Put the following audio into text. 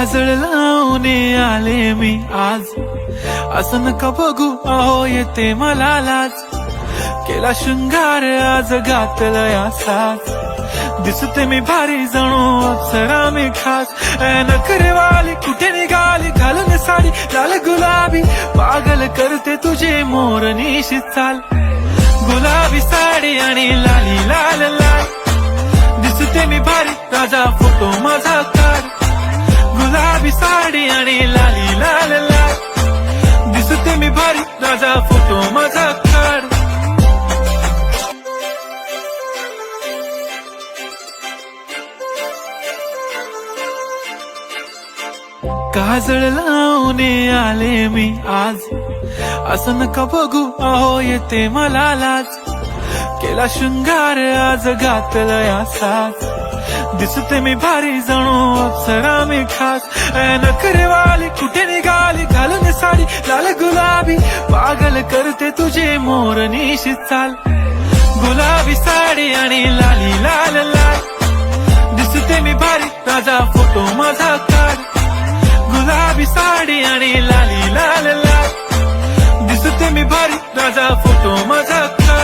काजळ लावून आले मी आज, असं नका बघू अहो येते मला लाज. केला शृंगार आज घातलाय असाच, दिसते मी भारी जणू अप्सरा मी खास. नखरेवाली कुठे निघाली घालून साडी लाल गुलाबी, पागल करते तुझे मोरनीशी चाल. गुलाबी साडी आणि लाली लाल लाल, दिसते मी भारी राजा फोटो माझा काढ. गुलाबी साडी आणि लाली लाल लाल, दिसते मी भारी राजा फोटो माझा काढ. काजळ लावून आले मी आज, असं नका बघू अहो येते मला लाज. केला शृंगार आज घातलाय असाच, दिसते मी भारी जणू अप्सरा मी खास. नखरेवाली कुठे निघाली घालून साडी लाल गुलाबी, पागल करते तुझे मोरनीशी चाल. गुलाबी साडी आणि लाली लाल लाल, दिसते मी भारी राजा फोटो माझा काढ. गुलाबी साडी आणि लाली लाल लाल, दिसते मी भारी राजा फोटो माझा काढ.